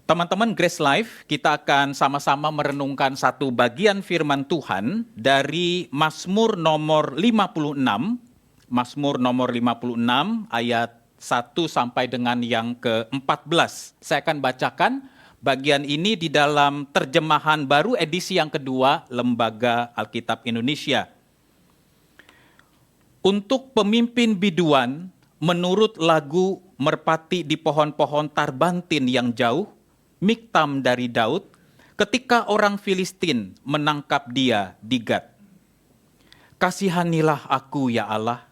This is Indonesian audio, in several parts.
Teman-teman Grace Life, kita akan sama-sama merenungkan satu bagian firman Tuhan dari Mazmur nomor 56, Mazmur nomor 56 ayat 1 sampai dengan yang ke-14. Saya akan bacakan bagian ini di dalam terjemahan baru edisi yang kedua Lembaga Alkitab Indonesia. Untuk pemimpin biduan, menurut lagu Merpati di Pohon-Pohon Tarbantin yang Jauh, Miktam dari Daud, ketika orang Filistin menangkap dia di Gat. Kasihanilah aku ya Allah,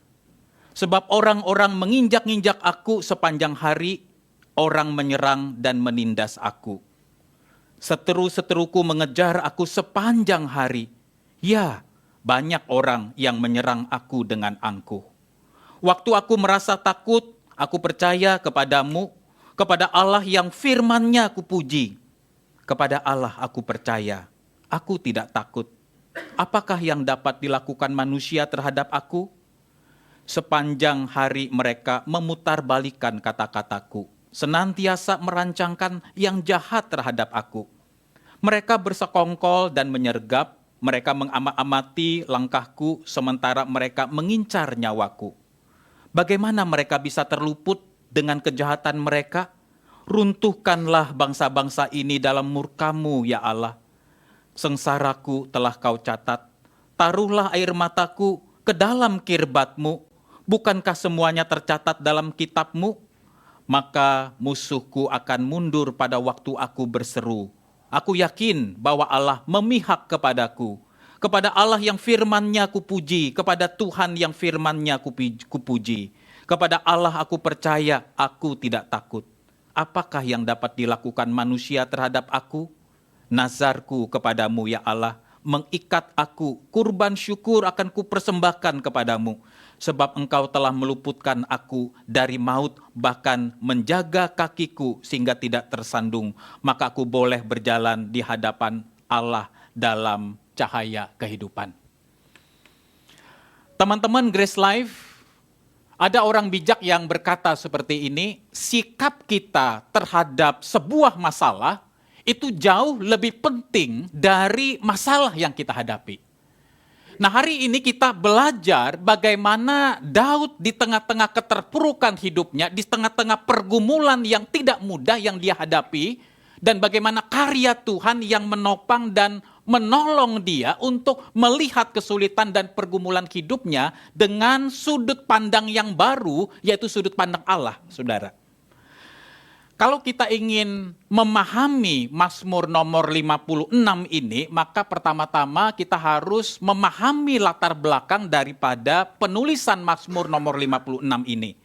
sebab orang-orang menginjak-injak aku sepanjang hari, orang menyerang dan menindas aku. Seteru-seteruku mengejar aku sepanjang hari, ya banyak orang yang menyerang aku dengan angkuh. Waktu aku merasa takut, aku percaya kepadamu, kepada Allah yang firman-Nya aku puji. Kepada Allah aku percaya, aku tidak takut. Apakah yang dapat dilakukan manusia terhadap aku? Sepanjang hari mereka memutarbalikkan kata-kataku, senantiasa merancangkan yang jahat terhadap aku. Mereka bersekongkol dan menyergap, mereka mengamat-amati langkahku, sementara mereka mengincar nyawaku. Bagaimana mereka bisa terluput dengan kejahatan mereka? Runtuhkanlah bangsa-bangsa ini dalam murka-Mu, ya Allah. Sengsaraku telah Kau catat. Taruhlah air mataku ke dalam kirbat-Mu. Bukankah semuanya tercatat dalam kitab-Mu? Maka musuhku akan mundur pada waktu aku berseru. Aku yakin bahwa Allah memihak kepadaku. Kepada Allah yang firman-Nya kupuji, kepada Tuhan yang firman-Nya kupuji. Kepada Allah aku percaya, aku tidak takut. Apakah yang dapat dilakukan manusia terhadap aku? Nazarku kepadamu ya Allah, mengikat aku, kurban syukur akan kupersembahkan kepadamu. Sebab Engkau telah meluputkan aku dari maut, bahkan menjaga kakiku sehingga tidak tersandung. Maka aku boleh berjalan di hadapan Allah dalam cahaya kehidupan. Teman-teman Grace Life, ada orang bijak yang berkata seperti ini, sikap kita terhadap sebuah masalah itu jauh lebih penting dari masalah yang kita hadapi. Nah, hari ini kita belajar bagaimana Daud di tengah-tengah keterpurukan hidupnya, di tengah-tengah pergumulan yang tidak mudah yang dia hadapi, dan bagaimana karya Tuhan yang menopang dan menolong dia untuk melihat kesulitan dan pergumulan hidupnya dengan sudut pandang yang baru, yaitu sudut pandang Allah, saudara. Kalau kita ingin memahami Mazmur nomor 56 ini, maka pertama-tama kita harus memahami latar belakang daripada penulisan Mazmur nomor 56 ini.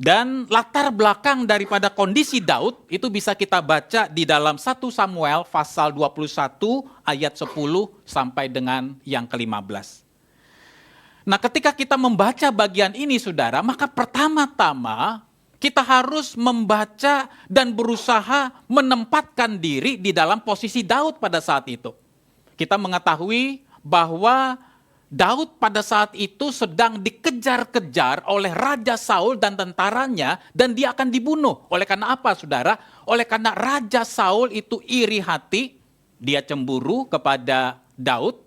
Dan latar belakang daripada kondisi Daud itu bisa kita baca di dalam 1 Samuel pasal 21 ayat 10 sampai dengan yang ke-15. Nah, ketika kita membaca bagian ini saudara, maka pertama-tama kita harus membaca dan berusaha menempatkan diri di dalam posisi Daud pada saat itu. Kita mengetahui bahwa Daud pada saat itu sedang dikejar-kejar oleh Raja Saul dan tentaranya, dan dia akan dibunuh. Oleh karena apa, saudara? Oleh karena Raja Saul itu iri hati, dia cemburu kepada Daud.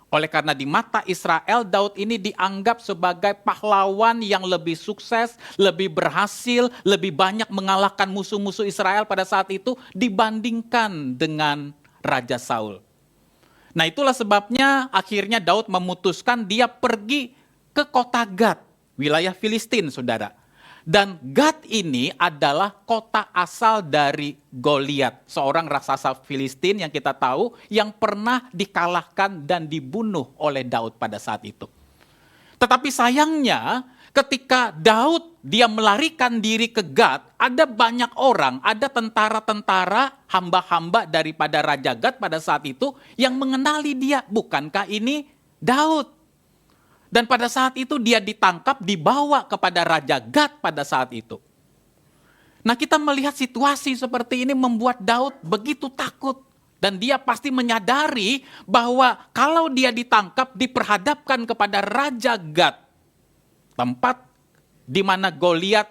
Oleh karena di mata Israel, Daud ini dianggap sebagai pahlawan yang lebih sukses, lebih berhasil, lebih banyak mengalahkan musuh-musuh Israel pada saat itu dibandingkan dengan Raja Saul. Nah, itulah sebabnya akhirnya Daud memutuskan dia pergi ke kota Gat, wilayah Filistin, saudara. Dan Gat ini adalah kota asal dari Goliat, seorang raksasa Filistin yang kita tahu yang pernah dikalahkan dan dibunuh oleh Daud pada saat itu. Tetapi sayangnya ketika Daud dia melarikan diri ke Gat, ada banyak orang, ada tentara-tentara, hamba-hamba daripada Raja Gat pada saat itu yang mengenali dia. Bukankah ini Daud? Dan pada saat itu dia ditangkap, dibawa kepada Raja Gat pada saat itu. Nah, kita melihat situasi seperti ini membuat Daud begitu takut. Dan dia pasti menyadari bahwa kalau dia ditangkap, diperhadapkan kepada Raja Gat, tempat di mana Goliat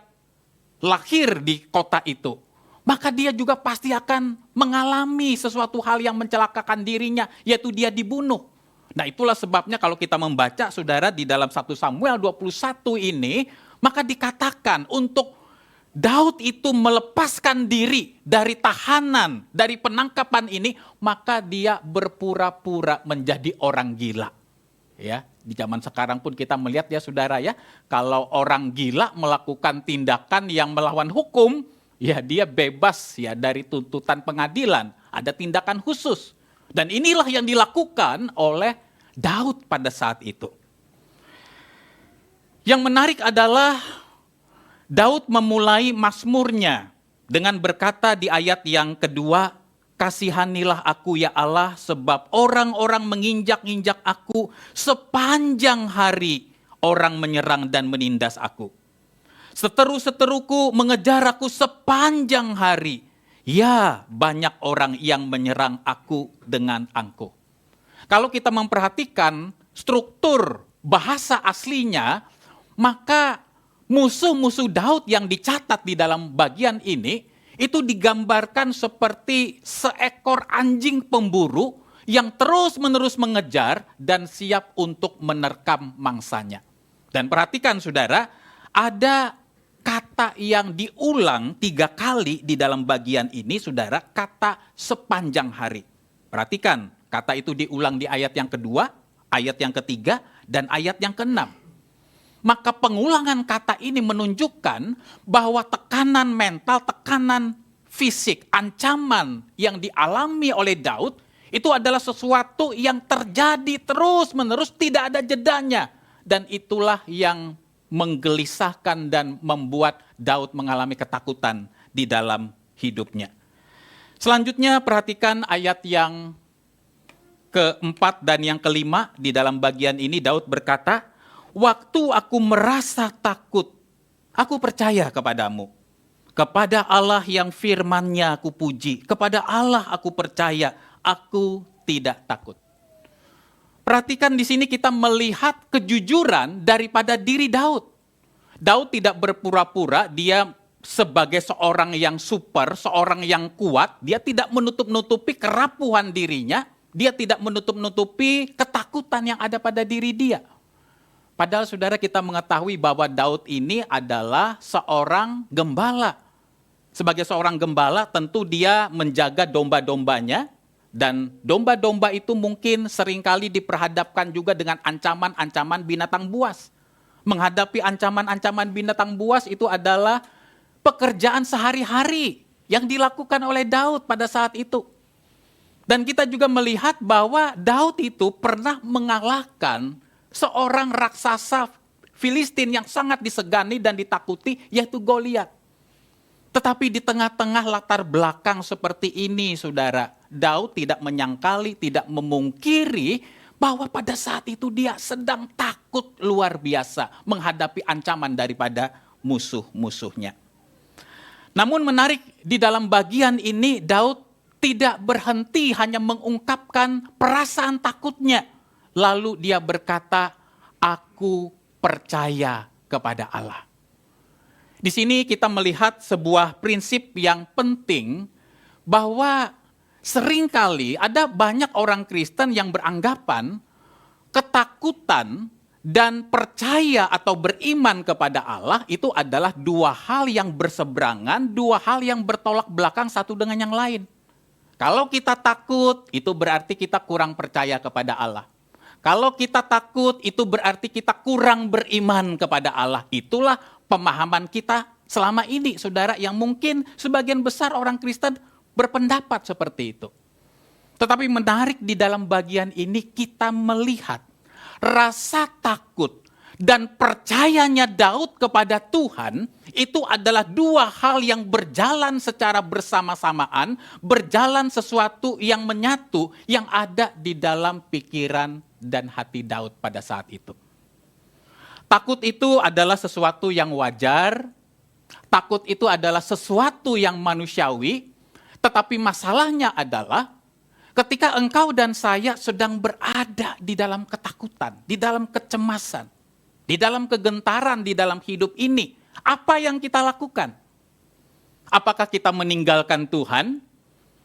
lahir di kota itu, maka dia juga pasti akan mengalami sesuatu hal yang mencelakakan dirinya, yaitu dia dibunuh. Nah itulah sebabnya kalau kita membaca saudara di dalam 1 Samuel 21 ini, maka dikatakan untuk Daud itu melepaskan diri dari tahanan, dari penangkapan ini, maka dia berpura-pura menjadi orang gila. Ya, di zaman sekarang pun kita melihat ya saudara ya, kalau orang gila melakukan tindakan yang melawan hukum, ya dia bebas ya dari tuntutan pengadilan, ada tindakan khusus. Dan inilah yang dilakukan oleh Daud pada saat itu. Yang menarik adalah Daud memulai mazmurnya dengan berkata di ayat yang kedua, "Kasihanilah aku ya Allah, sebab orang-orang menginjak-injak aku sepanjang hari, orang menyerang dan menindas aku. Seteru-seteruku mengejar aku sepanjang hari. Ya, banyak orang yang menyerang aku dengan angkuh." Kalau kita memperhatikan struktur bahasa aslinya, maka musuh-musuh Daud yang dicatat di dalam bagian ini, itu digambarkan seperti seekor anjing pemburu yang terus-menerus mengejar dan siap untuk menerkam mangsanya. Dan perhatikan saudara, ada kata yang diulang 3 kali di dalam bagian ini saudara, kata sepanjang hari. Perhatikan, kata itu diulang di ayat yang kedua, ayat yang ketiga, dan ayat yang keenam. Maka pengulangan kata ini menunjukkan bahwa tekanan mental, tekanan fisik, ancaman yang dialami oleh Daud itu adalah sesuatu yang terjadi terus-menerus, tidak ada jedanya. Dan itulah yang menggelisahkan dan membuat Daud mengalami ketakutan di dalam hidupnya. Selanjutnya perhatikan ayat yang keempat dan yang kelima di dalam bagian ini. Daud berkata, "Waktu aku merasa takut, aku percaya kepadamu. Kepada Allah yang firman-Nya aku puji, kepada Allah aku percaya, aku tidak takut." Perhatikan di sini kita melihat kejujuran daripada diri Daud. Daud tidak berpura-pura dia sebagai seorang yang super, seorang yang kuat. Dia tidak menutup-nutupi kerapuhan dirinya, dia tidak menutup-nutupi ketakutan yang ada pada diri dia. Padahal saudara kita mengetahui bahwa Daud ini adalah seorang gembala. Sebagai seorang gembala tentu dia menjaga domba-dombanya. Dan domba-domba itu mungkin seringkali diperhadapkan juga dengan ancaman-ancaman binatang buas. Menghadapi ancaman-ancaman binatang buas itu adalah pekerjaan sehari-hari yang dilakukan oleh Daud pada saat itu. Dan kita juga melihat bahwa Daud itu pernah mengalahkan seorang raksasa Filistin yang sangat disegani dan ditakuti, yaitu Goliat. Tetapi di tengah-tengah latar belakang seperti ini, saudara, Daud tidak menyangkali, tidak memungkiri bahwa pada saat itu dia sedang takut luar biasa menghadapi ancaman daripada musuh-musuhnya. Namun menarik di dalam bagian ini, Daud tidak berhenti hanya mengungkapkan perasaan takutnya. Lalu dia berkata, "Aku percaya kepada Allah." Di sini kita melihat sebuah prinsip yang penting bahwa seringkali ada banyak orang Kristen yang beranggapan ketakutan dan percaya atau beriman kepada Allah itu adalah dua hal yang berseberangan, dua hal yang bertolak belakang satu dengan yang lain. Kalau kita takut, itu berarti kita kurang percaya kepada Allah. Kalau kita takut, itu berarti kita kurang beriman kepada Allah. Itulah pemahaman kita selama ini, saudara, yang mungkin sebagian besar orang Kristen berpendapat seperti itu. Tetapi menarik di dalam bagian ini kita melihat rasa takut dan percayanya Daud kepada Tuhan itu adalah dua hal yang berjalan secara bersama-samaan, berjalan sesuatu yang menyatu yang ada di dalam pikiran dan hati Daud pada saat itu. Takut itu adalah sesuatu yang wajar, takut itu adalah sesuatu yang manusiawi, tetapi masalahnya adalah ketika engkau dan saya sedang berada di dalam ketakutan, di dalam kecemasan, di dalam kegentaran, di dalam hidup ini, apa yang kita lakukan? Apakah kita meninggalkan Tuhan?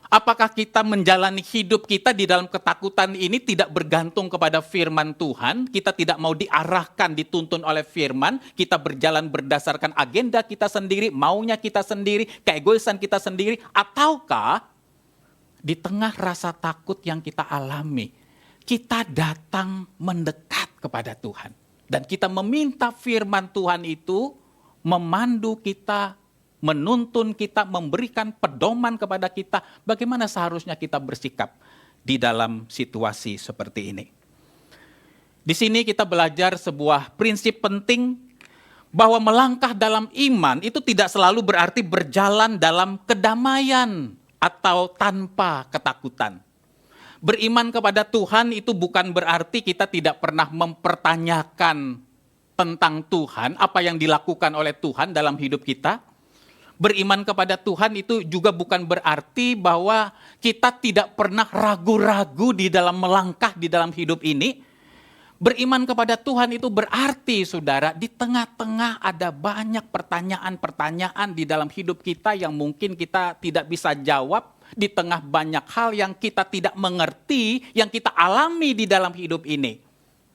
Apakah kita menjalani hidup kita di dalam ketakutan ini tidak bergantung kepada firman Tuhan? Kita tidak mau diarahkan, dituntun oleh firman. Kita berjalan berdasarkan agenda kita sendiri, maunya kita sendiri, keegoisan kita sendiri. Ataukah di tengah rasa takut yang kita alami, kita datang mendekat kepada Tuhan. Dan kita meminta firman Tuhan itu memandu kita, menuntun kita, memberikan pedoman kepada kita bagaimana seharusnya kita bersikap di dalam situasi seperti ini. Di sini kita belajar sebuah prinsip penting bahwa melangkah dalam iman itu tidak selalu berarti berjalan dalam kedamaian atau tanpa ketakutan. Beriman kepada Tuhan itu bukan berarti kita tidak pernah mempertanyakan tentang Tuhan, apa yang dilakukan oleh Tuhan dalam hidup kita. Beriman kepada Tuhan itu juga bukan berarti bahwa kita tidak pernah ragu-ragu di dalam melangkah di dalam hidup ini. Beriman kepada Tuhan itu berarti, saudara, di tengah-tengah ada banyak pertanyaan-pertanyaan di dalam hidup kita yang mungkin kita tidak bisa jawab. Di tengah banyak hal yang kita tidak mengerti, yang kita alami di dalam hidup ini.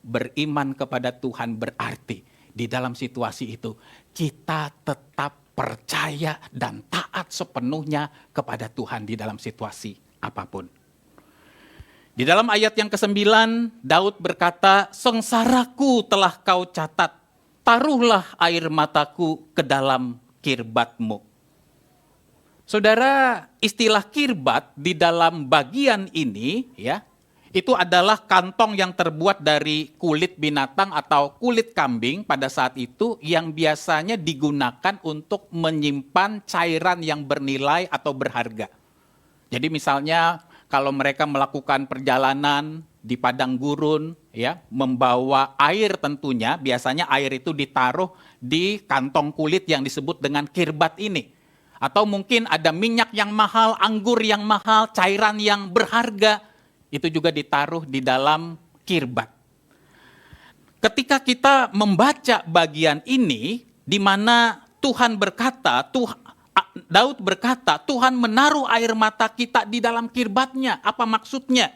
Beriman kepada Tuhan berarti di dalam situasi itu kita tetap percaya dan taat sepenuhnya kepada Tuhan di dalam situasi apapun. Di dalam ayat yang ke-9, Daud berkata, "Sengsaraku telah kau catat, taruhlah air mataku ke dalam kirbatmu." Saudara, istilah kirbat di dalam bagian ini ya, itu adalah kantong yang terbuat dari kulit binatang atau kulit kambing pada saat itu yang biasanya digunakan untuk menyimpan cairan yang bernilai atau berharga. Jadi misalnya kalau mereka melakukan perjalanan di padang gurun, ya, membawa air tentunya, biasanya air itu ditaruh di kantong kulit yang disebut dengan kirbat ini. Atau mungkin ada minyak yang mahal, anggur yang mahal, cairan yang berharga, itu juga ditaruh di dalam kirbat. Ketika kita membaca bagian ini, di mana Tuhan berkata, Daud berkata, Tuhan menaruh air mata kita di dalam kirbatnya. Apa maksudnya?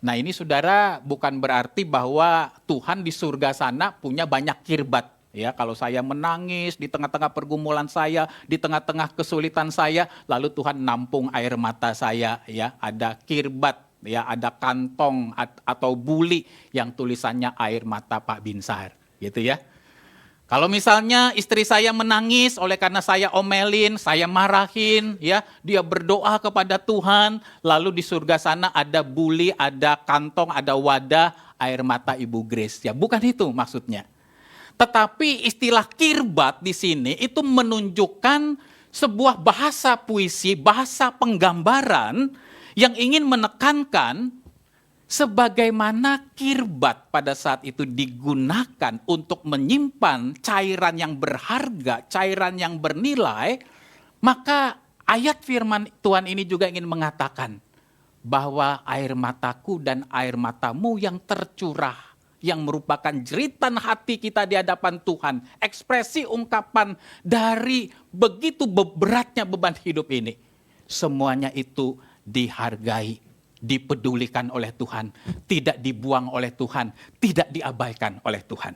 Nah ini saudara bukan berarti bahwa Tuhan di surga sana punya banyak kirbat. Ya, kalau saya menangis di tengah-tengah pergumulan saya, di tengah-tengah kesulitan saya, lalu Tuhan nampung air mata saya. Ya, ada kirbat. Ya, ada kantong atau buli yang tulisannya air mata Pak Binsar, gitu ya. Kalau misalnya istri saya menangis oleh karena saya omelin, saya marahin, ya, dia berdoa kepada Tuhan, lalu di surga sana ada buli, ada kantong, ada wadah air mata Ibu Grace. Ya, bukan itu maksudnya. Tetapi istilah kirbat di sini itu menunjukkan sebuah bahasa puisi, bahasa penggambaran yang ingin menekankan sebagaimana kirbat pada saat itu digunakan untuk menyimpan cairan yang berharga, cairan yang bernilai, maka ayat firman Tuhan ini juga ingin mengatakan bahwa air mataku dan air matamu yang tercurah, yang merupakan jeritan hati kita di hadapan Tuhan, ekspresi ungkapan dari begitu beratnya beban hidup ini, semuanya itu dihargai, dipedulikan oleh Tuhan, tidak dibuang oleh Tuhan, tidak diabaikan oleh Tuhan.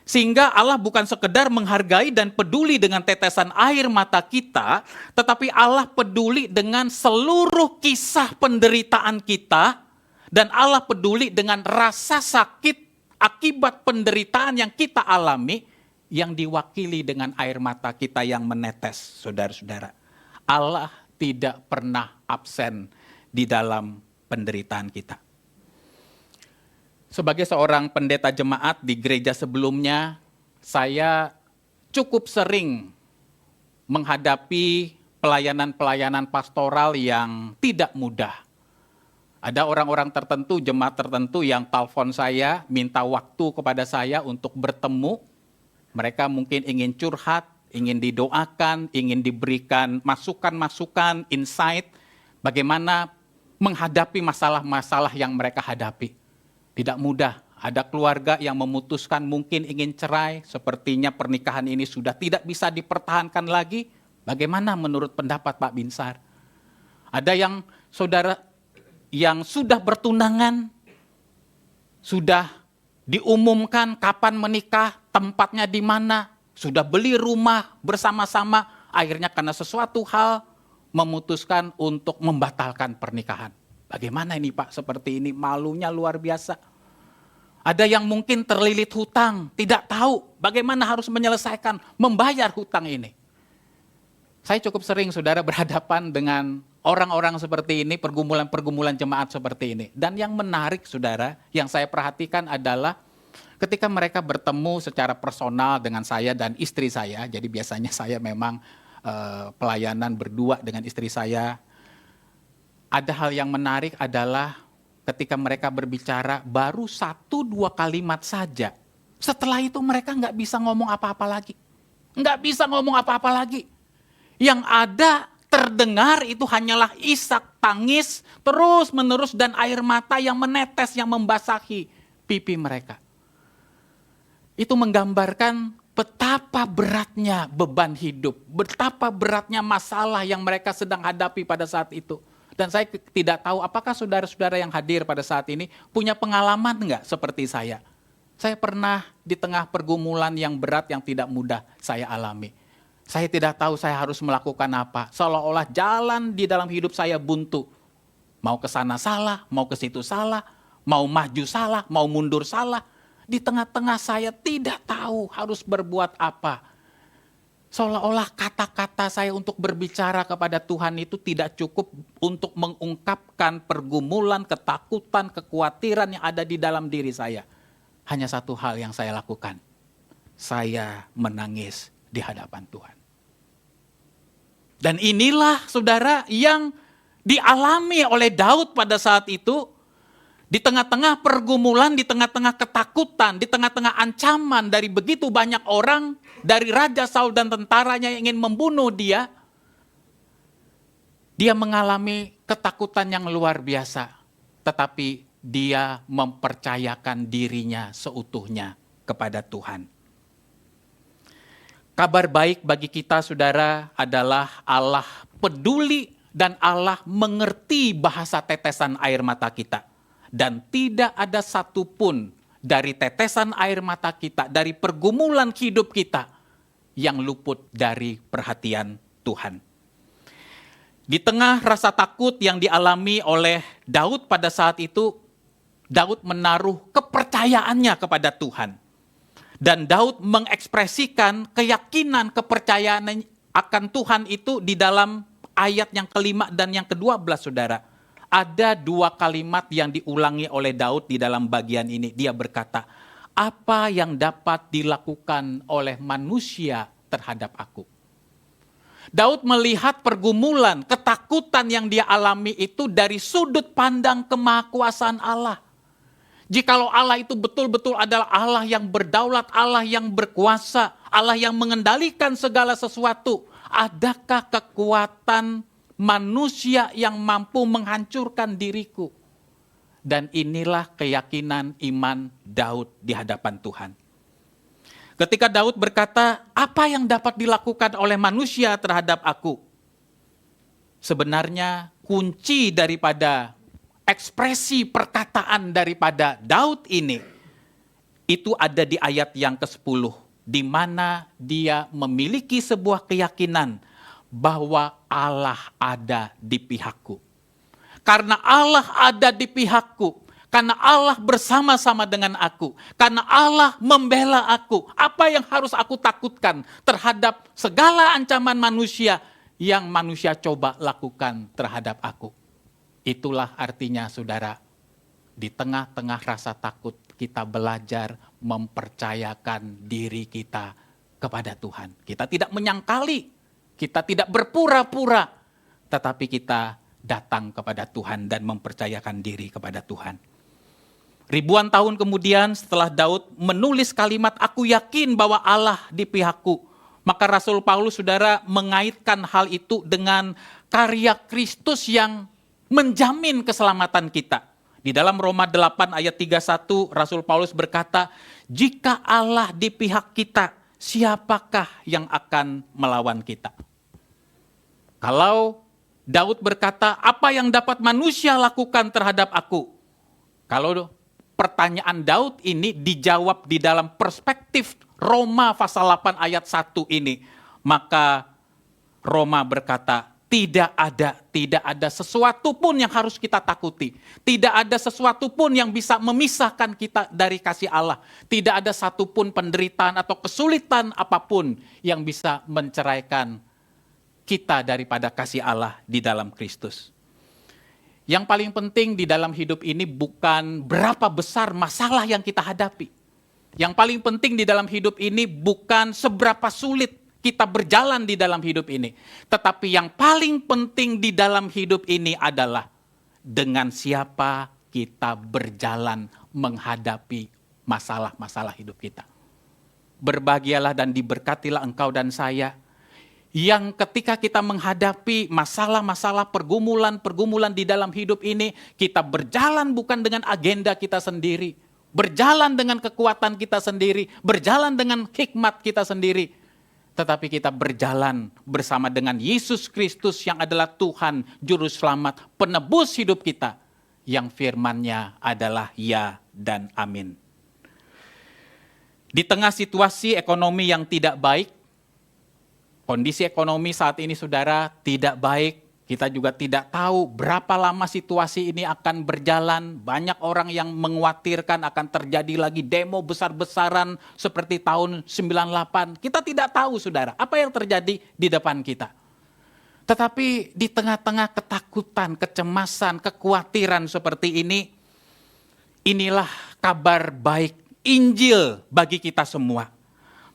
Sehingga Allah bukan sekedar menghargai dan peduli dengan tetesan air mata kita, tetapi Allah peduli dengan seluruh kisah penderitaan kita, dan Allah peduli dengan rasa sakit akibat penderitaan yang kita alami, yang diwakili dengan air mata kita yang menetes, saudara-saudara. Allah tidak pernah absen di dalam penderitaan kita. Sebagai seorang pendeta jemaat di gereja sebelumnya, saya cukup sering menghadapi pelayanan-pelayanan pastoral yang tidak mudah. Ada orang-orang tertentu, jemaat tertentu yang telepon saya, minta waktu kepada saya untuk bertemu. Mereka mungkin ingin curhat, ingin didoakan, ingin diberikan masukan-masukan, insight, bagaimana menghadapi masalah-masalah yang mereka hadapi. Tidak mudah, ada keluarga yang memutuskan mungkin ingin cerai, sepertinya pernikahan ini sudah tidak bisa dipertahankan lagi, Bagaimana menurut pendapat Pak Binsar? Ada yang saudara yang sudah bertunangan, sudah diumumkan kapan menikah, tempatnya di mana, sudah beli rumah bersama-sama, akhirnya karena sesuatu hal memutuskan untuk membatalkan pernikahan. Bagaimana ini Pak? Seperti ini, malunya luar biasa. Ada yang mungkin terlilit hutang, tidak tahu bagaimana harus menyelesaikan, membayar hutang ini. Saya cukup sering saudara berhadapan dengan orang-orang seperti ini, pergumulan-pergumulan jemaat seperti ini. Dan yang menarik saudara, yang saya perhatikan adalah ketika mereka bertemu secara personal dengan saya dan istri saya, jadi biasanya saya memang pelayanan berdua dengan istri saya. Ada hal yang menarik adalah ketika mereka berbicara baru 1-2 kalimat saja. Setelah itu mereka nggak bisa ngomong apa-apa lagi. Nggak bisa ngomong apa-apa lagi. Yang ada terdengar itu hanyalah isak tangis terus menerus dan air mata yang menetes yang membasahi pipi mereka. Itu menggambarkan betapa beratnya beban hidup, betapa beratnya masalah yang mereka sedang hadapi pada saat itu. Dan saya tidak tahu apakah saudara-saudara yang hadir pada saat ini punya pengalaman enggak seperti saya. Saya pernah di tengah pergumulan yang berat yang tidak mudah saya alami. Saya tidak tahu saya harus melakukan apa. Seolah-olah jalan di dalam hidup saya buntu. Mau ke sana salah, mau ke situ salah, mau maju salah, mau mundur salah. Di tengah-tengah saya tidak tahu harus berbuat apa. Seolah-olah kata-kata saya untuk berbicara kepada Tuhan itu tidak cukup untuk mengungkapkan pergumulan, ketakutan, kekhawatiran yang ada di dalam diri saya. Hanya satu hal yang saya lakukan. Saya menangis di hadapan Tuhan. Dan inilah saudara yang dialami oleh Daud pada saat itu. Di tengah-tengah pergumulan, di tengah-tengah ketakutan, di tengah-tengah ancaman dari begitu banyak orang, dari Raja Saul dan tentaranya yang ingin membunuh dia, dia mengalami ketakutan yang luar biasa. Tetapi dia mempercayakan dirinya seutuhnya kepada Tuhan. Kabar baik bagi kita saudara adalah Allah peduli dan Allah mengerti bahasa tetesan air mata kita. Dan tidak ada satupun dari tetesan air mata kita, dari pergumulan hidup kita yang luput dari perhatian Tuhan. Di tengah rasa takut yang dialami oleh Daud pada saat itu, Daud menaruh kepercayaannya kepada Tuhan. Dan Daud mengekspresikan keyakinan, kepercayaan akan Tuhan itu di dalam ayat yang kelima dan yang ke-12 saudara. Ada 2 kalimat yang diulangi oleh Daud di dalam bagian ini. Dia berkata, apa yang dapat dilakukan oleh manusia terhadap aku? Daud melihat pergumulan, ketakutan yang dia alami itu dari sudut pandang kemahakuasaan Allah. Jikalau Allah itu betul-betul adalah Allah yang berdaulat, Allah yang berkuasa, Allah yang mengendalikan segala sesuatu, adakah kekuatan manusia yang mampu menghancurkan diriku? Dan inilah keyakinan iman Daud di hadapan Tuhan. Ketika Daud berkata, apa yang dapat dilakukan oleh manusia terhadap aku? Sebenarnya kunci daripada ekspresi perkataan daripada Daud ini, itu ada di ayat yang ke-10, di mana dia memiliki sebuah keyakinan bahwa Allah ada di pihakku. Karena Allah ada di pihakku, karena Allah bersama-sama dengan aku, karena Allah membela aku, apa yang harus aku takutkan terhadap segala ancaman manusia yang manusia coba lakukan terhadap aku? Itulah artinya saudara, di tengah-tengah rasa takut kita belajar mempercayakan diri kita kepada Tuhan. Kita tidak menyangkali, kita tidak berpura-pura, tetapi kita datang kepada Tuhan dan mempercayakan diri kepada Tuhan. Ribuan tahun kemudian setelah Daud menulis kalimat, aku yakin bahwa Allah di pihakku, maka Rasul Paulus saudara mengaitkan hal itu dengan karya Kristus yang menjamin keselamatan kita. Di dalam Roma 8 ayat 31 Rasul Paulus berkata, jika Allah di pihak kita, siapakah yang akan melawan kita? Kalau Daud berkata, apa yang dapat manusia lakukan terhadap aku? Kalau pertanyaan Daud ini dijawab di dalam perspektif Roma pasal 8 ayat 1 ini, maka Roma berkata, tidak ada sesuatu pun yang harus kita takuti. Tidak ada sesuatu pun yang bisa memisahkan kita dari kasih Allah. Tidak ada satupun penderitaan atau kesulitan apapun yang bisa menceraikan kita daripada kasih Allah di dalam Kristus. Yang paling penting di dalam hidup ini bukan berapa besar masalah yang kita hadapi. Yang paling penting di dalam hidup ini bukan seberapa sulit kita berjalan di dalam hidup ini. Tetapi yang paling penting di dalam hidup ini adalah dengan siapa kita berjalan menghadapi masalah-masalah hidup kita. Berbahagialah dan diberkatilah engkau dan saya, yang ketika kita menghadapi masalah-masalah pergumulan-pergumulan di dalam hidup ini, kita berjalan bukan dengan agenda kita sendiri, berjalan dengan kekuatan kita sendiri, berjalan dengan hikmat kita sendiri, tetapi kita berjalan bersama dengan Yesus Kristus yang adalah Tuhan, Juru Selamat, penebus hidup kita, yang firman-Nya adalah ya dan amin. Di tengah situasi ekonomi yang tidak baik, kondisi ekonomi saat ini saudara tidak baik, kita juga tidak tahu berapa lama situasi ini akan berjalan. Banyak orang yang mengkhawatirkan akan terjadi lagi demo besar-besaran seperti tahun 98. Kita tidak tahu saudara apa yang terjadi di depan kita. Tetapi di tengah-tengah ketakutan, kecemasan, kekhawatiran seperti ini, inilah kabar baik Injil bagi kita semua.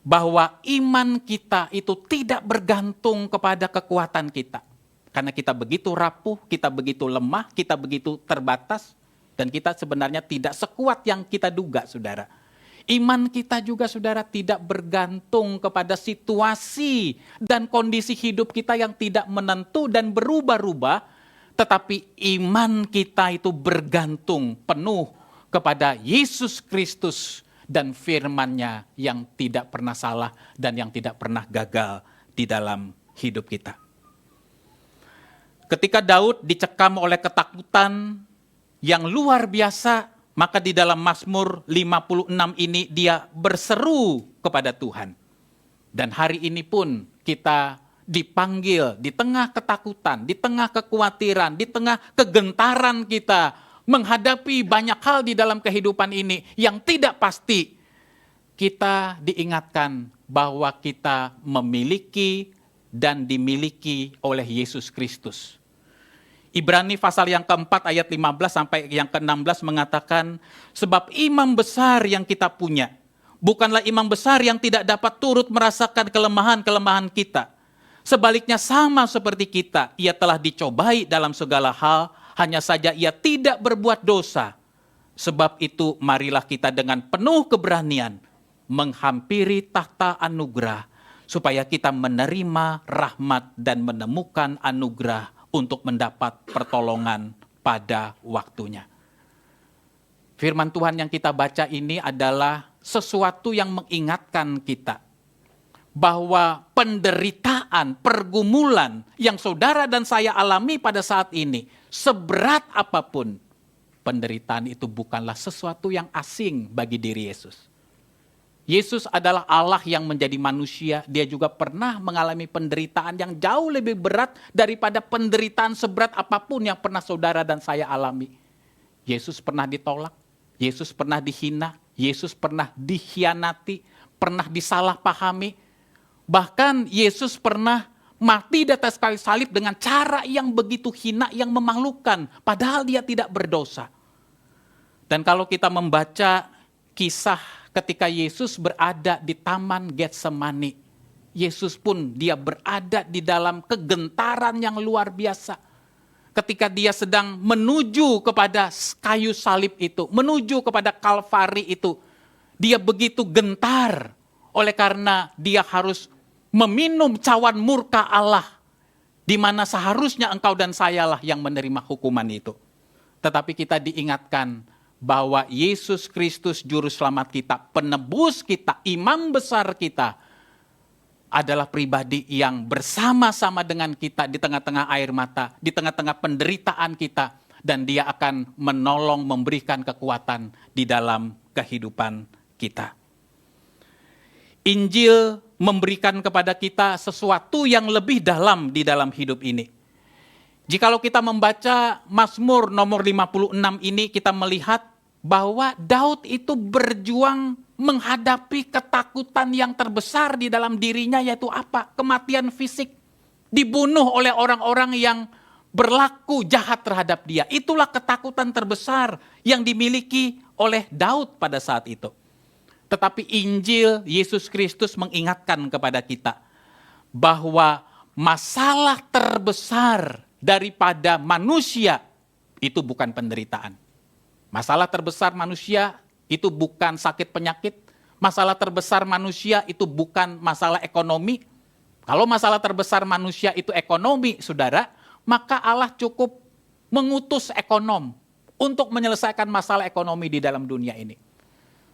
Bahwa iman kita itu tidak bergantung kepada kekuatan kita. Karena kita begitu rapuh, kita begitu lemah, kita begitu terbatas. Dan kita sebenarnya tidak sekuat yang kita duga, saudara. Iman kita juga, saudara, tidak bergantung kepada situasi dan kondisi hidup kita yang tidak menentu dan berubah-ubah. Tetapi iman kita itu bergantung penuh kepada Yesus Kristus dan firman-Nya yang tidak pernah salah dan yang tidak pernah gagal di dalam hidup kita. Ketika Daud dicekam oleh ketakutan yang luar biasa, maka di dalam Mazmur 56 ini dia berseru kepada Tuhan. Dan hari ini pun kita dipanggil di tengah ketakutan, di tengah kekhawatiran, di tengah kegentaran kita menghadapi banyak hal di dalam kehidupan ini yang tidak pasti. Kita diingatkan bahwa kita memiliki dan dimiliki oleh Yesus Kristus. Ibrani pasal yang keempat ayat 15 sampai yang ke-16 mengatakan, sebab imam besar yang kita punya, bukanlah imam besar yang tidak dapat turut merasakan kelemahan-kelemahan kita. Sebaliknya sama seperti kita, ia telah dicobai dalam segala hal, hanya saja ia tidak berbuat dosa. Sebab itu marilah kita dengan penuh keberanian menghampiri tahta anugerah, supaya kita menerima rahmat dan menemukan anugerah untuk mendapat pertolongan pada waktunya. Firman Tuhan yang kita baca ini adalah sesuatu yang mengingatkan kita bahwa penderitaan, pergumulan yang saudara dan saya alami pada saat ini, seberat apapun, penderitaan itu bukanlah sesuatu yang asing bagi diri Yesus. Yesus adalah Allah yang menjadi manusia. Dia juga pernah mengalami penderitaan yang jauh lebih berat daripada penderitaan seberat apapun yang pernah saudara dan saya alami. Yesus pernah ditolak, Yesus pernah dihina, Yesus pernah dikhianati, pernah disalahpahami. Bahkan Yesus pernah mati di atas kayu salib dengan cara yang begitu hina, yang memalukan. Padahal dia tidak berdosa. Dan kalau kita membaca kisah ketika Yesus berada di Taman Getsemani, Yesus pun dia berada di dalam kegentaran yang luar biasa. Ketika dia sedang menuju kepada kayu salib itu, menuju kepada Kalvari itu, dia begitu gentar oleh karena dia harus meminum cawan murka Allah, di mana seharusnya engkau dan sayalah yang menerima hukuman itu. Tetapi kita diingatkan bahwa Yesus Kristus Juru Selamat kita, penebus kita, imam besar kita adalah pribadi yang bersama-sama dengan kita di tengah-tengah air mata, di tengah-tengah penderitaan kita, dan dia akan menolong, memberikan kekuatan di dalam kehidupan kita. Injil memberikan kepada kita sesuatu yang lebih dalam di dalam hidup ini. Jikalau kita membaca Mazmur nomor 56 ini, kita melihat bahwa Daud itu berjuang menghadapi ketakutan yang terbesar di dalam dirinya, yaitu apa? Kematian fisik. Dibunuh oleh orang-orang yang berlaku jahat terhadap dia. Itulah ketakutan terbesar yang dimiliki oleh Daud pada saat itu. Tetapi Injil Yesus Kristus mengingatkan kepada kita bahwa masalah terbesar daripada manusia itu bukan penderitaan. Masalah terbesar manusia itu bukan sakit penyakit. Masalah terbesar manusia itu bukan masalah ekonomi. Kalau masalah terbesar manusia itu ekonomi, saudara, maka Allah cukup mengutus ekonom untuk menyelesaikan masalah ekonomi di dalam dunia ini.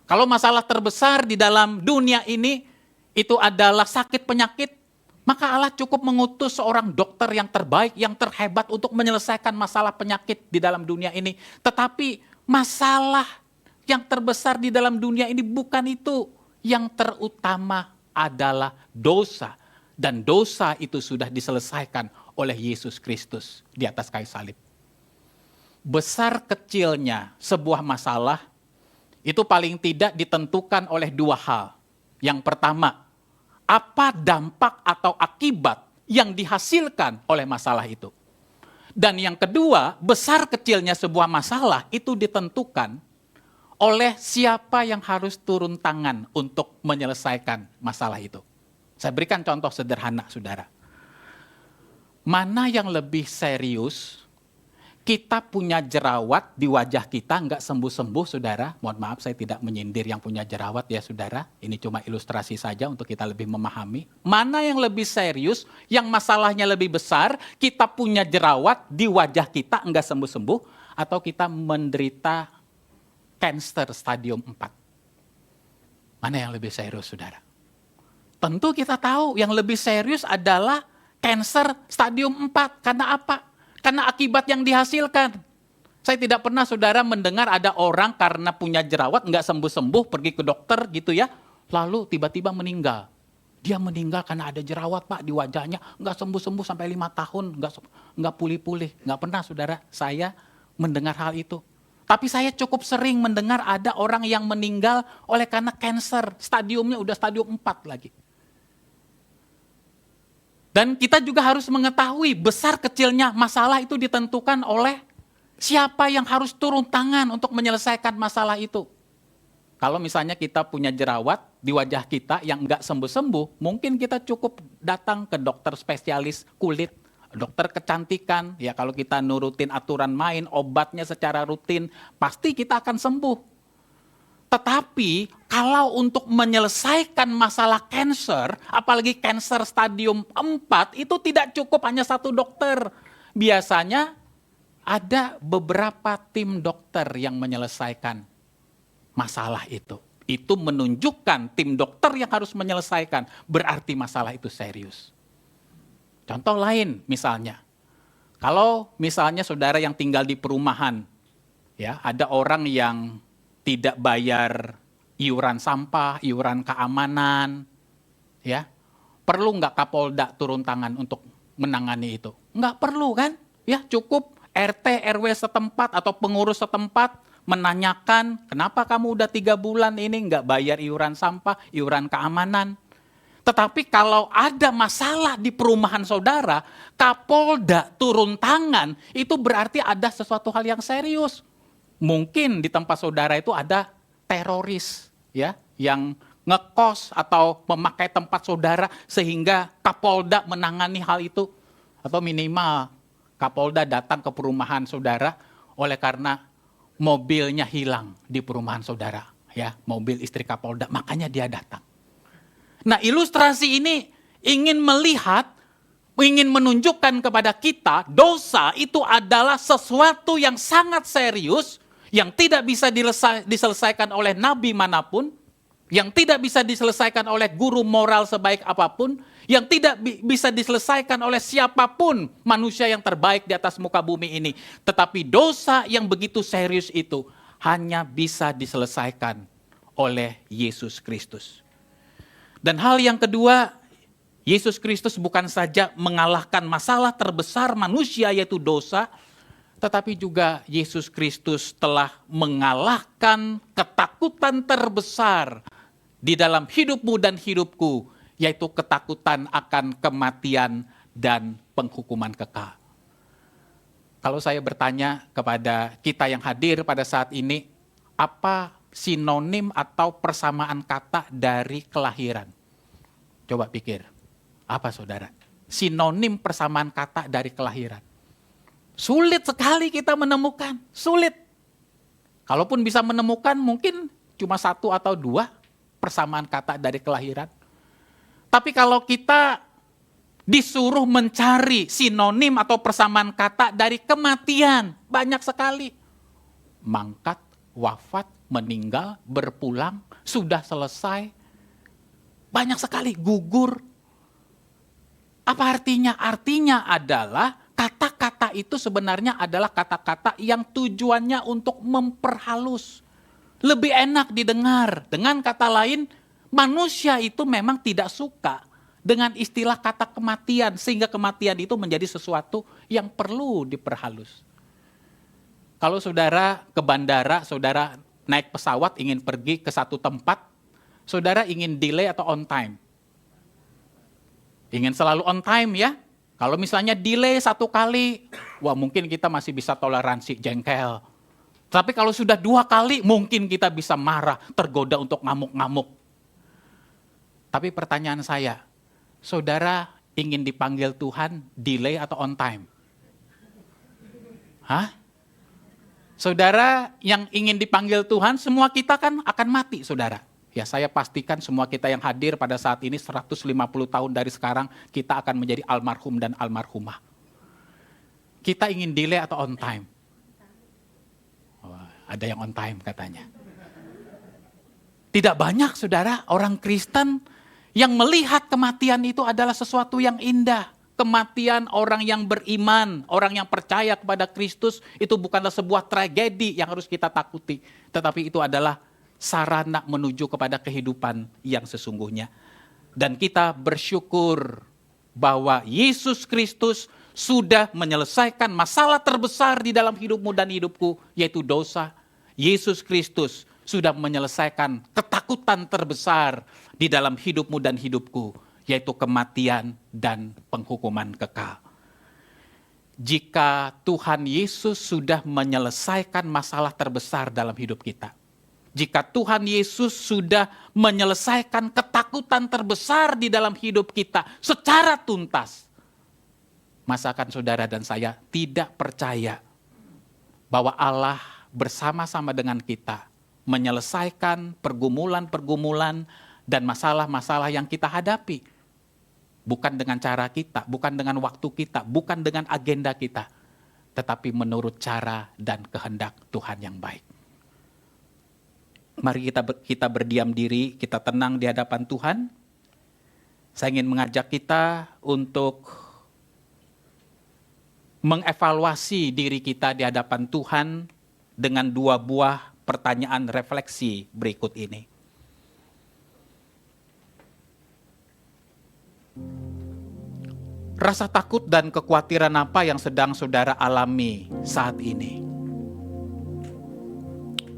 Kalau masalah terbesar di dalam dunia ini itu adalah sakit penyakit, maka Allah cukup mengutus seorang dokter yang terbaik, yang terhebat untuk menyelesaikan masalah penyakit di dalam dunia ini. Tetapi masalah yang terbesar di dalam dunia ini bukan itu. Yang terutama adalah dosa. Dan dosa itu sudah diselesaikan oleh Yesus Kristus di atas kayu salib. Besar kecilnya sebuah masalah itu paling tidak ditentukan oleh dua hal. Yang pertama, apa dampak atau akibat yang dihasilkan oleh masalah itu. Dan yang kedua, besar kecilnya sebuah masalah itu ditentukan oleh siapa yang harus turun tangan untuk menyelesaikan masalah itu. Saya berikan contoh sederhana, saudara. Mana yang lebih serius, kita punya jerawat di wajah kita nggak sembuh-sembuh, saudara. Mohon maaf, saya tidak menyindir yang punya jerawat ya, saudara. Ini cuma ilustrasi saja untuk kita lebih memahami. Mana yang lebih serius, yang masalahnya lebih besar, kita punya jerawat di wajah kita nggak sembuh-sembuh, atau kita menderita kanker stadium 4. Mana yang lebih serius, saudara? Tentu kita tahu yang lebih serius adalah kanker stadium 4. Karena apa? Karena akibat yang dihasilkan. Saya tidak pernah, saudara, mendengar ada orang karena punya jerawat nggak sembuh-sembuh, pergi ke dokter gitu ya, lalu tiba-tiba meninggal. Dia meninggal karena ada jerawat, Pak, di wajahnya, nggak sembuh-sembuh sampai 5 tahun, nggak pulih-pulih. Nggak pernah, saudara, saya mendengar hal itu. Tapi saya cukup sering mendengar ada orang yang meninggal oleh karena kanker, stadiumnya udah stadium 4 lagi. Dan kita juga harus mengetahui besar kecilnya masalah itu ditentukan oleh siapa yang harus turun tangan untuk menyelesaikan masalah itu. Kalau misalnya kita punya jerawat di wajah kita yang nggak sembuh-sembuh, mungkin kita cukup datang ke dokter spesialis kulit, dokter kecantikan. Ya, kalau kita nurutin aturan main, obatnya secara rutin, pasti kita akan sembuh. Tetapi kalau untuk menyelesaikan masalah kanker, apalagi kanker stadium 4, itu tidak cukup hanya satu dokter. Biasanya ada beberapa tim dokter yang menyelesaikan masalah itu. Itu menunjukkan tim dokter yang harus menyelesaikan, berarti masalah itu serius. Contoh lain misalnya, kalau misalnya saudara yang tinggal di perumahan, ya, ada orang yang tidak bayar iuran sampah, iuran keamanan, ya, perlu nggak Kapolda turun tangan untuk menangani itu? Nggak perlu kan? Ya, cukup RT, RW setempat atau pengurus setempat menanyakan, kenapa kamu udah 3 bulan ini nggak bayar iuran sampah, iuran keamanan? Tetapi kalau ada masalah di perumahan saudara, Kapolda turun tangan, itu berarti ada sesuatu hal yang serius. Mungkin di tempat saudara itu ada teroris, ya, yang ngekos atau memakai tempat saudara sehingga Kapolda menangani hal itu. Atau minimal Kapolda datang ke perumahan saudara oleh karena mobilnya hilang di perumahan saudara, ya, mobil istri Kapolda, makanya dia datang. Nah, ilustrasi ini ingin menunjukkan kepada kita dosa itu adalah sesuatu yang sangat serius, yang tidak bisa diselesaikan oleh nabi manapun, yang tidak bisa diselesaikan oleh guru moral sebaik apapun, yang tidak bisa diselesaikan oleh siapapun manusia yang terbaik di atas muka bumi ini. Tetapi dosa yang begitu serius itu hanya bisa diselesaikan oleh Yesus Kristus. Dan hal yang kedua, Yesus Kristus bukan saja mengalahkan masalah terbesar manusia yaitu dosa, tetapi juga Yesus Kristus telah mengalahkan ketakutan terbesar di dalam hidupmu dan hidupku, yaitu ketakutan akan kematian dan penghukuman kekal. Kalau saya bertanya kepada kita yang hadir pada saat ini, apa sinonim atau persamaan kata dari kelahiran? Coba pikir, apa saudara? Sinonim persamaan kata dari kelahiran. Sulit sekali kita menemukan, sulit. Kalaupun bisa menemukan mungkin cuma 1 atau 2 persamaan kata dari kelahiran. Tapi kalau kita disuruh mencari sinonim atau persamaan kata dari kematian, banyak sekali. Mangkat, wafat, meninggal, berpulang, sudah selesai. Banyak sekali, gugur. Apa artinya? Artinya adalah kata-kata itu sebenarnya adalah kata-kata yang tujuannya untuk memperhalus. Lebih enak didengar. Dengan kata lain, manusia itu memang tidak suka dengan istilah kata kematian. Sehingga kematian itu menjadi sesuatu yang perlu diperhalus. Kalau saudara ke bandara, saudara naik pesawat ingin pergi ke satu tempat, saudara ingin delay atau on time? Ingin selalu on time ya? Kalau misalnya delay 1 kali, wah mungkin kita masih bisa toleransi, jengkel. Tapi kalau sudah 2 kali, mungkin kita bisa marah, tergoda untuk ngamuk-ngamuk. Tapi pertanyaan saya, saudara ingin dipanggil Tuhan, delay atau on time? Hah? Saudara yang ingin dipanggil Tuhan, semua kita kan akan mati, saudara. Ya, saya pastikan semua kita yang hadir pada saat ini 150 tahun dari sekarang kita akan menjadi almarhum dan almarhumah. Kita ingin delay atau on time? Oh, ada yang on time katanya. Tidak banyak saudara orang Kristen yang melihat kematian itu adalah sesuatu yang indah. Kematian orang yang beriman, orang yang percaya kepada Kristus itu bukanlah sebuah tragedi yang harus kita takuti. Tetapi itu adalah sarana menuju kepada kehidupan yang sesungguhnya. Dan kita bersyukur bahwa Yesus Kristus sudah menyelesaikan masalah terbesar di dalam hidupmu dan hidupku, yaitu dosa. Yesus Kristus sudah menyelesaikan ketakutan terbesar di dalam hidupmu dan hidupku, yaitu kematian dan penghukuman kekal. Jika Tuhan Yesus sudah menyelesaikan masalah terbesar dalam hidup kita, jika Tuhan Yesus sudah menyelesaikan ketakutan terbesar di dalam hidup kita secara tuntas, masakan saudara dan saya tidak percaya bahwa Allah bersama-sama dengan kita menyelesaikan pergumulan-pergumulan dan masalah-masalah yang kita hadapi. Bukan dengan cara kita, bukan dengan waktu kita, bukan dengan agenda kita, tetapi menurut cara dan kehendak Tuhan yang baik. Mari kita berdiam diri, kita tenang di hadapan Tuhan. Saya ingin mengajak kita untuk mengevaluasi diri kita di hadapan Tuhan dengan 2 buah pertanyaan refleksi berikut ini. Rasa takut dan kekhawatiran apa yang sedang saudara alami saat ini?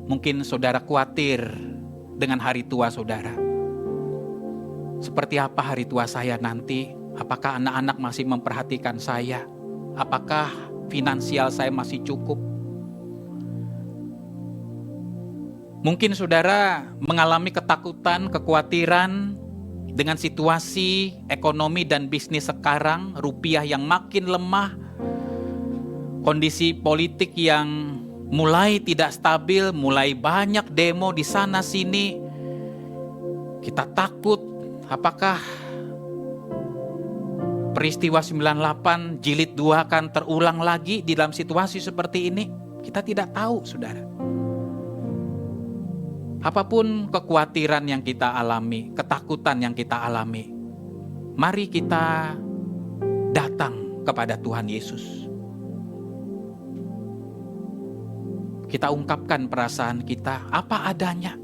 Mungkin saudara khawatir dengan hari tua saudara. Seperti apa hari tua saya nanti? Apakah anak-anak masih memperhatikan saya? Apakah finansial saya masih cukup? Mungkin saudara mengalami ketakutan, kekhawatiran dengan situasi ekonomi dan bisnis sekarang, rupiah yang makin lemah, kondisi politik yang mulai tidak stabil, mulai banyak demo di sana sini. Kita takut apakah peristiwa 98 jilid 2 akan terulang lagi di dalam situasi seperti ini. Kita tidak tahu, saudara. Apapun kekhawatiran yang kita alami, ketakutan yang kita alami, Mari kita datang kepada Tuhan Yesus. Kita ungkapkan perasaan kita apa adanya.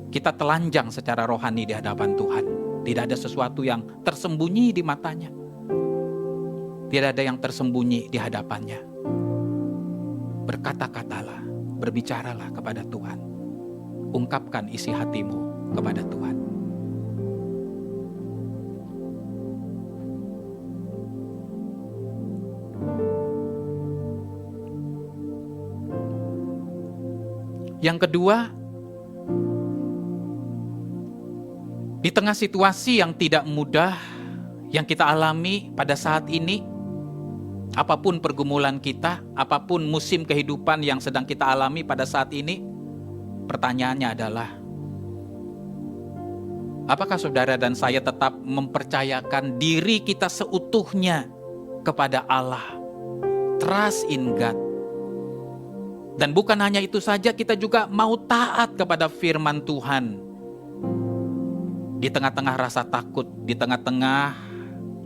Kita telanjang secara rohani di hadapan Tuhan. Tidak ada sesuatu yang tersembunyi di matanya. Tidak ada yang tersembunyi di hadapannya. Berkata-katalah, berbicaralah kepada Tuhan. Ungkapkan isi hatimu kepada Tuhan. Yang kedua, di tengah situasi yang tidak mudah yang kita alami pada saat ini, apapun pergumulan kita, apapun musim kehidupan yang sedang kita alami pada saat ini, pertanyaannya adalah, apakah saudara dan saya tetap mempercayakan diri kita seutuhnya kepada Allah? Trust in God. Dan bukan hanya itu saja, kita juga mau taat kepada firman Tuhan. Di tengah-tengah rasa takut, di tengah-tengah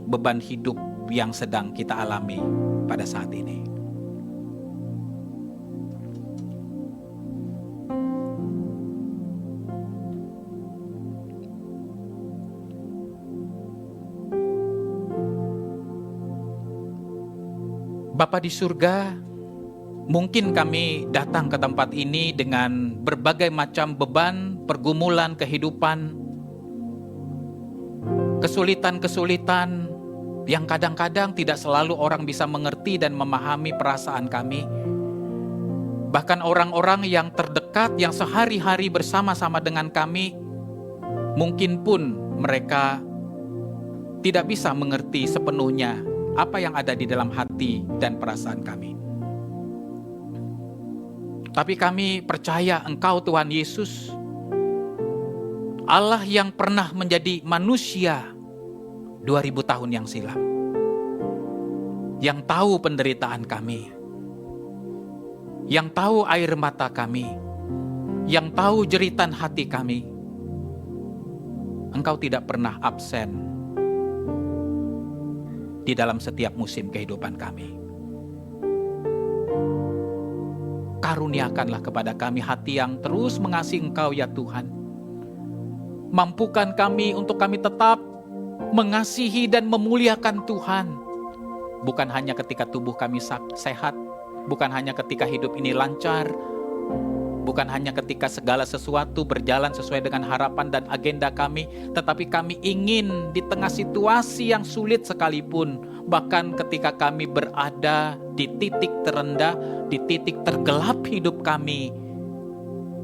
beban hidup yang sedang kita alami pada saat ini. Bapa di surga, mungkin kami datang ke tempat ini dengan berbagai macam beban, pergumulan kehidupan, kesulitan-kesulitan yang kadang-kadang tidak selalu orang bisa mengerti dan memahami perasaan kami. Bahkan orang-orang yang terdekat, yang sehari-hari bersama-sama dengan kami, mungkin pun mereka tidak bisa mengerti sepenuhnya apa yang ada di dalam hati dan perasaan kami. Tapi kami percaya Engkau Tuhan Yesus, Allah yang pernah menjadi manusia 2000 tahun yang silam, yang tahu penderitaan kami, yang tahu air mata kami, yang tahu jeritan hati kami. Engkau tidak pernah absen di dalam setiap musim kehidupan kami. Karuniakanlah kepada kami hati yang terus mengasihi Engkau ya Tuhan. Mampukan kami untuk kami tetap mengasihi dan memuliakan Tuhan. Bukan hanya ketika tubuh kami sehat, bukan hanya ketika hidup ini lancar, bukan hanya ketika segala sesuatu berjalan sesuai dengan harapan dan agenda kami, tetapi kami ingin di tengah situasi yang sulit sekalipun, bahkan ketika kami berada di titik terendah, di titik tergelap hidup kami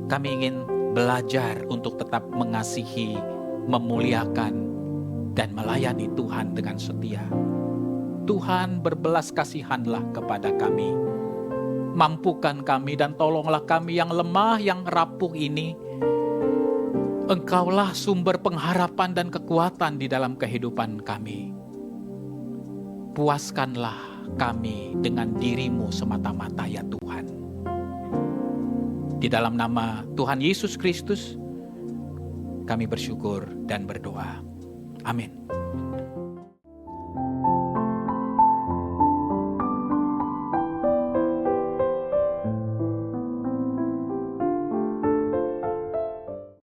ingin belajar untuk tetap mengasihi, memuliakan, dan melayani Tuhan dengan setia. Tuhan, berbelas kasihanlah kepada kami. Mampukan kami dan tolonglah kami yang lemah, yang rapuh ini. Engkaulah sumber pengharapan dan kekuatan di dalam kehidupan kami. Puaskanlah kami dengan diri-Mu semata-mata ya Tuhan. Di dalam nama Tuhan Yesus Kristus, kami bersyukur dan berdoa. Amin.